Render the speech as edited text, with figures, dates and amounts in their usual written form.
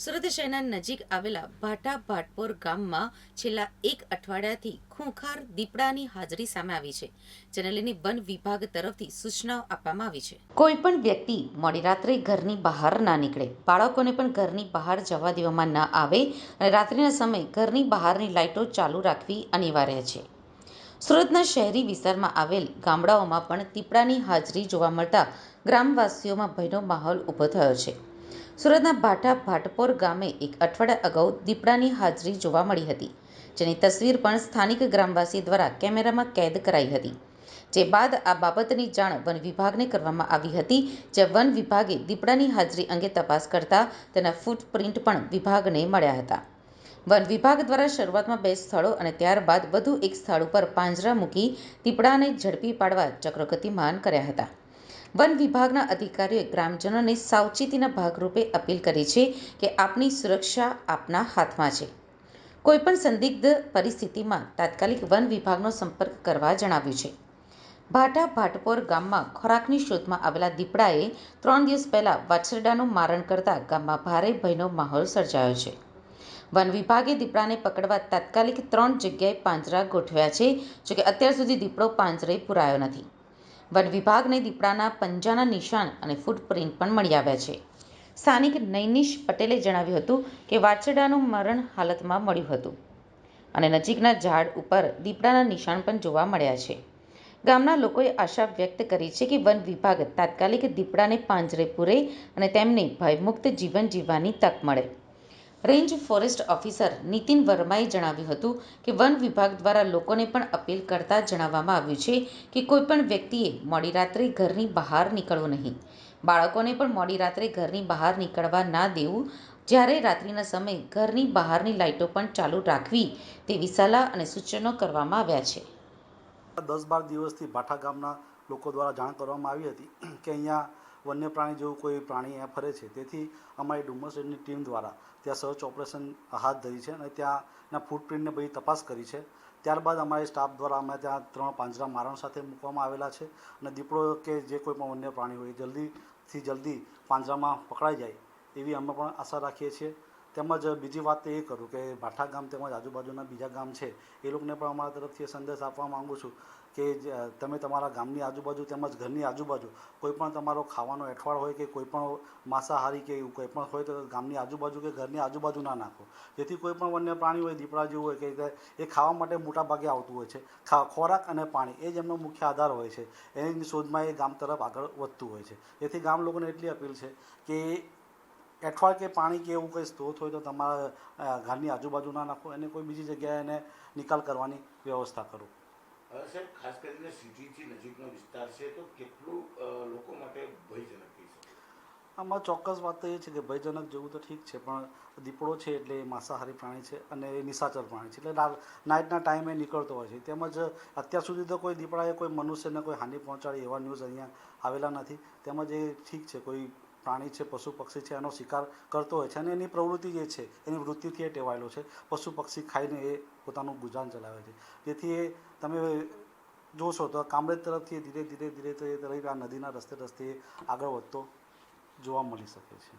સુરત શહેરના નજીક આવેલા ભાટા ભાટપોર ગામમાં છેલ્લા એક અઠવાડિયાથી ખૂંખાર દીપડાની હાજરી સામે આવી છે, જેને લઈને વન વિભાગ તરફથી સૂચનાઓ આપવામાં આવી છે. કોઈ પણ વ્યક્તિ મોડી રાત્રે ઘરની બહાર ના નીકળે, બાળકોને પણ ઘરની બહાર જવા દેવામાં ન આવે અને રાત્રિના સમયે ઘરની બહારની લાઇટો ચાલુ રાખવી અનિવાર્ય છે. સુરતના શહેરી વિસ્તારમાં આવેલ ગામડાઓમાં પણ દીપડાની હાજરી જોવા મળતા ગ્રામવાસીઓમાં ભયનો માહોલ ઊભો થયો છે. સુરતના ભાટા ભાટપોર ગામે એક અઠવાડિયા અગાઉ દીપડાની હાજરી જોવા મળી હતી, જેની તસવીર પણ સ્થાનિક ગ્રામવાસી દ્વારા કેમેરામાં કેદ કરાઈ હતી. જે બાદ આ બાબતની જાણ વન વિભાગને કરવામાં આવી હતી, જે વન વિભાગે દીપડાની હાજરી અંગે તપાસ કરતા તેના ફૂટપ્રિન્ટ પણ વિભાગને મળ્યા હતા. વન વિભાગ દ્વારા શરૂઆતમાં 2 સ્થળો અને ત્યારબાદ વધુ એક સ્થળ ઉપર પાંજરા મૂકી દીપડાને ઝડપી પાડવા ચક્રો ગતિમાન કર્યા હતા. વન વિભાગના અધિકારીઓએ ગ્રામજનોને સાવચેતીના ભાગરૂપે અપીલ કરી છે કે આપની સુરક્ષા આપના હાથમાં છે. કોઈપણ સંદિગ્ધ પરિસ્થિતિમાં તાત્કાલિક વન વિભાગનો સંપર્ક કરવા જણાવ્યું છે. ભાટા ભાટપોર ગામમાં ખોરાકની શોધમાં આવેલા દીપડાએ 3 દિવસ પહેલા વાછરડાનું મારણ કરતા ગામમાં ભારે ભયનો માહોલ સર્જાયો છે. વન વિભાગે દીપડાને પકડવા તાત્કાલિક 3 જગ્યાએ પાંજરા ગોઠવ્યા છે, જોકે અત્યાર સુધી દીપડો પાંજરે પુરાયો નથી. વન વિભાગને દીપડાના પંજાના નિશાન અને ફૂટપ્રિન્ટ પણ મળી આવ્યા છે. સ્થાનિક નૈનિશ પટેલે જણાવ્યું હતું કે વાછરડાનું મરણ હાલતમાં મળ્યું હતું અને નજીકના ઝાડ ઉપર દીપડાના નિશાન પણ જોવા મળ્યા છે. ગામના લોકોએ આશા વ્યક્ત કરી છે કે વન વિભાગ તાત્કાલિક દીપડાને પાંજરે પૂરે અને તેમને ભયમુક્ત જીવન જીવવાની તક મળે. રેન્જ ફોરેસ્ટ ઓફિસર નીતિન વર્માએ જણાવ્યું હતું કે વન વિભાગ દ્વારા લોકોને પણ અપીલ કરતા જણાવવામાં આવ્યું છે કે કોઈપણ વ્યક્તિએ મોડી રાત્રે ઘરની બહાર નીકળવું નહીં. બાળકોને પણ મોડી રાત્રે ઘરની બહાર નીકળવા ના દેવું. જ્યારે રાત્રિના સમયે ઘરની બહારની લાઇટો પણ ચાલુ રાખવી તેવી સલાહ અને સૂચનો કરવામાં આવ્યા છે. 10-12 દિવસથી ભાઠા ગામના લોકો દ્વારા જાણ કરવામાં આવી હતી કે અહીંયા વન્ય પ્રાણી જેવું કોઈ પ્રાણી અહીંયા ફરે છે. તેથી અમારી ડુમસ રેન્જની ટીમ દ્વારા ત્યાં સર્ચ ઓપરેશન હાથ ધરી છે અને ત્યાંના ફૂટપ્રિન્ટને બધી તપાસ કરી છે. ત્યારબાદ અમારી સ્ટાફ દ્વારા અમે ત્યાં 3 પાંજરા મારણ સાથે મૂકવામાં આવેલા છે અને દીપડો કે જે કોઈ પણ વન્ય પ્રાણી હોય જલ્દીથી જલ્દી પાંજરામાં પકડાઈ જાય એવી અમે પણ આશા રાખીએ છીએ. તેમજ બીજી વાત એ કરું કે ભાઠા ગામ તેમજ આજુબાજુના બીજા ગામ છે એ લોકોને પણ અમારા તરફથી સંદેશ આપવા માગું છું કે તમે તમારા ગામની આજુબાજુ તેમજ ઘરની આજુબાજુ કોઈ પણ તમારો ખાવાનો એઠવાડ હોય કે કોઈ પણ માંસાહારી કે એવું કોઈ પણ હોય તો ગામની આજુબાજુ કે ઘરની આજુબાજુ ના નાખો, જેથી કોઈ પણ વન્ય પ્રાણી હોય દીપડા જેવું હોય કે એ ખાવા માટે મોટા ભાગે આવતું હોય છે. ખોરાક અને પાણી એ જ એમનો મુખ્ય આધાર હોય છે. એની શોધમાં એ ગામ તરફ આગળ વધતું હોય છે. તેથી ગામ લોકોને એટલી અપીલ છે કે એઠવાડ કે પાણી કે એવું કંઈ સ્ત્રોત હોય તો તમારા ઘરની આજુબાજુ ના નાખો અને કોઈ બીજી જગ્યાએ એને નિકાલ કરવાની વ્યવસ્થા કરો. સાહેબ, ખાસ કરીને સિટીથી નજીકનો વિસ્તાર છે તો કેટલું લોકો માટે ભયજનક થઈ શકે? આમાં ચોક્કસ વાત તો એ છે કે ભયજનક જેવું તો ઠીક છે, પણ દીપડો છે એટલે એ માંસાહારી પ્રાણી છે અને એ નિશાચર પ્રાણી છે, એટલે નાઇટના ટાઈમે નીકળતો હોય છે. તેમજ અત્યાર સુધી તો કોઈ દીપડાએ કોઈ મનુષ્યને કોઈ હાનિ પહોંચાડી એવા ન્યૂઝ અહીંયા આવેલા નથી. તેમજ એ ઠીક છે, કોઈ પ્રાણી છે, પશુ પક્ષી છે, એનો શિકાર કરતો હોય છે અને એની પ્રવૃત્તિ જે છે એની વૃત્તિથી એ ટેવાયેલો છે. પશુ પક્ષી ખાઈને એ પોતાનું ગુજરાન ચલાવે છે. જેથી એ તમે જોશો તો કામરેજ તરફથી ધીરે ધીરે ધીરે તો એ તરફ આ નદીના રસ્તે રસ્તે આગળ વધતો જોવા મળી શકે છે.